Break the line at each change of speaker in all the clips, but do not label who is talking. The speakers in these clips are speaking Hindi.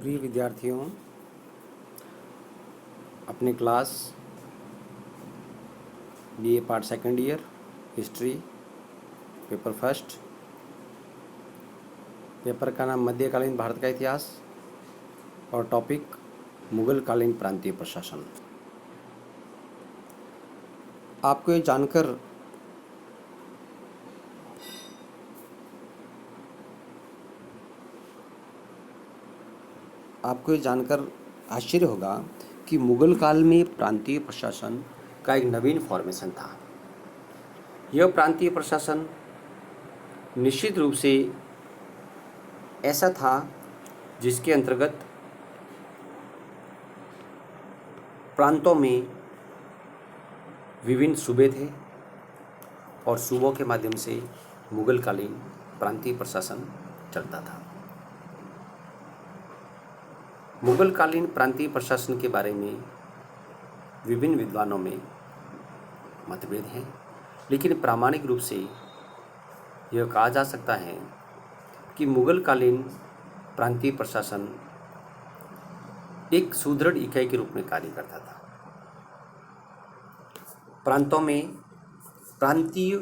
प्रिय विद्यार्थियों, अपने class BA part second year history paper first, paper का नाम मध्यकालीन भारत का इतिहास और टॉपिक मुगलकालीन प्रांतीय प्रशासन। आपको ये जानकर आश्चर्य होगा कि मुगल काल में प्रांतीय प्रशासन का एक नवीन फॉर्मेशन था। यह प्रांतीय प्रशासन निश्चित रूप से ऐसा था जिसके अंतर्गत प्रांतों में विभिन्न सूबे थे और सूबों के माध्यम से मुगलकालीन प्रांतीय प्रशासन चलता था। मुगलकालीन प्रांतीय प्रशासन के बारे में विभिन्न विद्वानों में मतभेद हैं, लेकिन प्रामाणिक रूप से यह कहा जा सकता है कि मुगलकालीन प्रांतीय प्रशासन एक सुदृढ़ इकाई के रूप में कार्य करता था। प्रांतों में प्रांतीय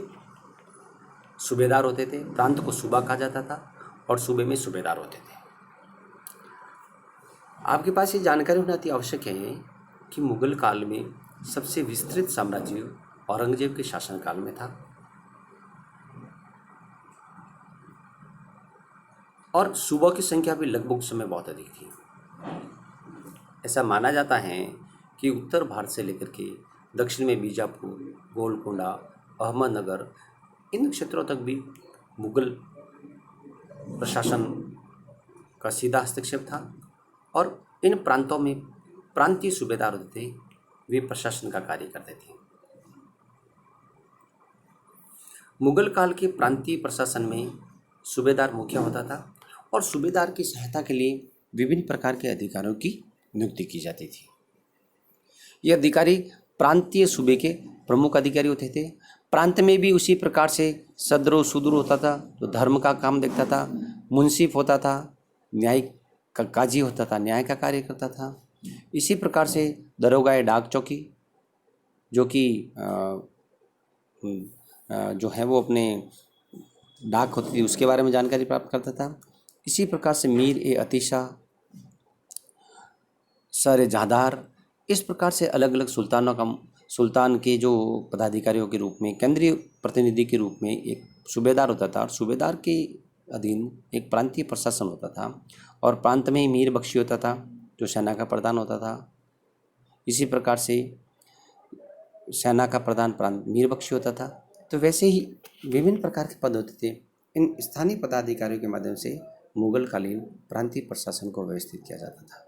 सूबेदार होते थे, प्रांत को सूबा कहा जाता था और सूबे में सूबेदार होते थे। आपके पास ये जानकारी होना अति आवश्यक है कि मुगल काल में सबसे विस्तृत साम्राज्य औरंगजेब के शासनकाल में था और सूबों की संख्या भी लगभग उस समय बहुत अधिक थी। ऐसा माना जाता है कि उत्तर भारत से लेकर के दक्षिण में बीजापुर, गोलकोंडा, अहमदनगर, इन क्षेत्रों तक भी मुगल प्रशासन का सीधा हस्तक्षेप था और इन प्रांतों में प्रांतीय सूबेदार होते थे, वे प्रशासन का कार्य करते थे। मुगल काल के प्रांतीय प्रशासन में सूबेदार मुखिया होता था और सूबेदार की सहायता के लिए विभिन्न प्रकार के अधिकारियों की नियुक्ति की जाती थी। ये अधिकारी प्रांतीय सूबे के प्रमुख अधिकारी होते थे। प्रांत में भी उसी प्रकार से सदर और सूदर होता था, जो धर्म का काम देखता था। मुंसिफ होता था, न्यायिक का काजी होता था, न्याय का कार्य करता था। इसी प्रकार से दरोगा डाक चौकी, जो कि जो है वो अपने डाक होती थी उसके बारे में जानकारी प्राप्त करता था। इसी प्रकार से मीर ए अतीशा, सर ए जहादार, इस प्रकार से अलग अलग सुल्तान के जो पदाधिकारियों के रूप में, केंद्रीय प्रतिनिधि के रूप में एक सूबेदार होता था और सूबेदार के अधीन एक प्रांतीय प्रशासन होता था और प्रांत में ही मीर बख्शी होता था, जो सेना का प्रधान होता था। इसी प्रकार से सेना का प्रधान प्रांत मीर बख्शी होता था। तो वैसे ही विभिन्न प्रकार के पद होते थे। इन स्थानीय पदाधिकारियों के माध्यम से मुगलकालीन प्रांतीय प्रशासन को व्यवस्थित किया जाता था।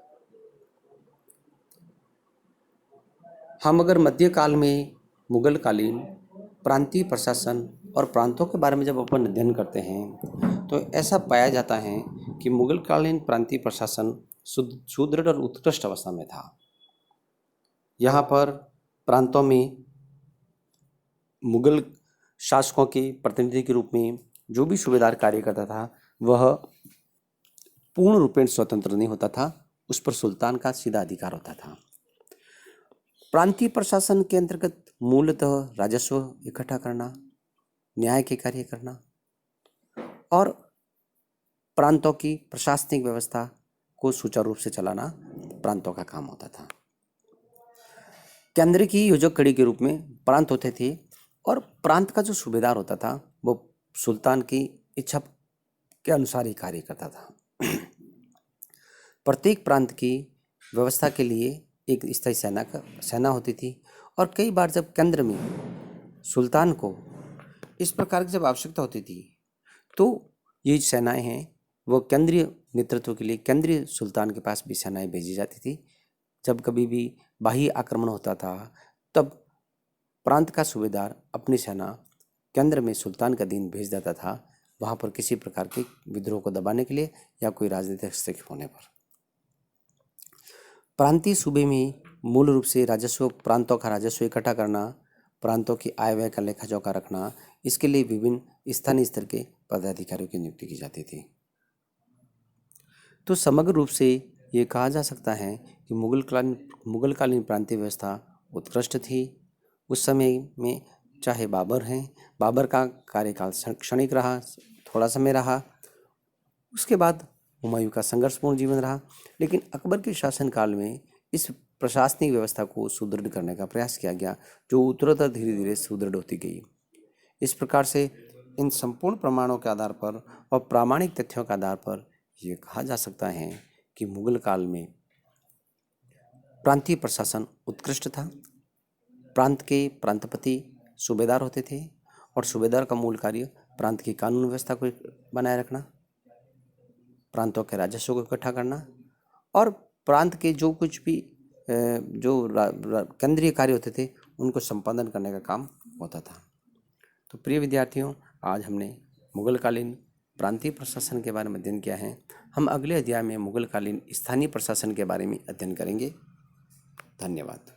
हम अगर मध्यकाल में मुगलकालीन प्रांतीय प्रशासन और प्रांतों के बारे में जब अपन अध्ययन करते हैं तो ऐसा पाया जाता है कि मुगलकालीन प्रांतीय प्रशासन सुदृढ़ और उत्कृष्ट अवस्था में था। यहाँ पर प्रांतों में मुगल शासकों के प्रतिनिधि के रूप में जो भी सूबेदार कार्य करता था वह पूर्ण रूपेण स्वतंत्र नहीं होता था, उस पर सुल्तान का सीधा अधिकार होता था। प्रांतीय प्रशासन के अंतर्गत मूलतः राजस्व इकट्ठा करना, न्याय के कार्य करना और प्रांतों की प्रशासनिक व्यवस्था को सुचारू रूप से चलाना प्रांतों का काम होता था। केंद्र की योजक कड़ी के रूप में प्रांत होते थे और प्रांत का जो सूबेदार होता था वो सुल्तान की इच्छा के अनुसार ही कार्य करता था। प्रत्येक प्रांत की व्यवस्था के लिए एक स्थायी सेना होती थी और कई बार जब केंद्र में सुल्तान को इस प्रकार की जब आवश्यकता होती थी तो ये सेनाएं हैं वो केंद्रीय नेतृत्व के लिए केंद्रीय सुल्तान के पास भी सेनाएं भेजी जाती थी। जब कभी भी बाह्य आक्रमण होता था तब प्रांत का सूबेदार अपनी सेना केंद्र में सुल्तान का अधीन भेज देता था, वहाँ पर किसी प्रकार के विद्रोह को दबाने के लिए या कोई राजनीतिक हस्तक्षेप होने पर। प्रांतीय सूबे में मूल रूप से प्रांतों का राजस्व इकट्ठा करना, प्रांतों की आय व्यय का लेखा जोखा रखना, इसके लिए विभिन्न स्थानीय स्तर के पदाधिकारियों की नियुक्ति की जाती थी। तो समग्र रूप से ये कहा जा सकता है कि मुगलकालीन प्रांतीय व्यवस्था उत्कृष्ट थी। उस समय में चाहे बाबर का कार्यकाल क्षणिक रहा, थोड़ा समय रहा, उसके बाद हुमायूं का संघर्षपूर्ण जीवन रहा, लेकिन अकबर के शासनकाल में इस प्रशासनिक व्यवस्था को सुदृढ़ करने का प्रयास किया गया, जो उत्तरोत्तर धीरे धीरे सुदृढ़ होती गई। इस प्रकार से इन संपूर्ण प्रमाणों के आधार पर और प्रामाणिक तथ्यों के आधार पर यह कहा जा सकता है कि मुगल काल में प्रांतीय प्रशासन उत्कृष्ट था। प्रांत के प्रांतपति सूबेदार होते थे और सूबेदार का मूल कार्य प्रांत की कानून व्यवस्था को बनाए रखना, प्रांतों के राजस्व को इकट्ठा करना और प्रांत के जो कुछ भी जो केंद्रीय कार्य होते थे उनको संपादन करने का काम होता था। तो प्रिय विद्यार्थियों, आज हमने मुगलकालीन प्रांतीय प्रशासन के बारे में अध्ययन किया है। हम अगले अध्याय में मुगलकालीन स्थानीय प्रशासन के बारे में अध्ययन करेंगे। धन्यवाद।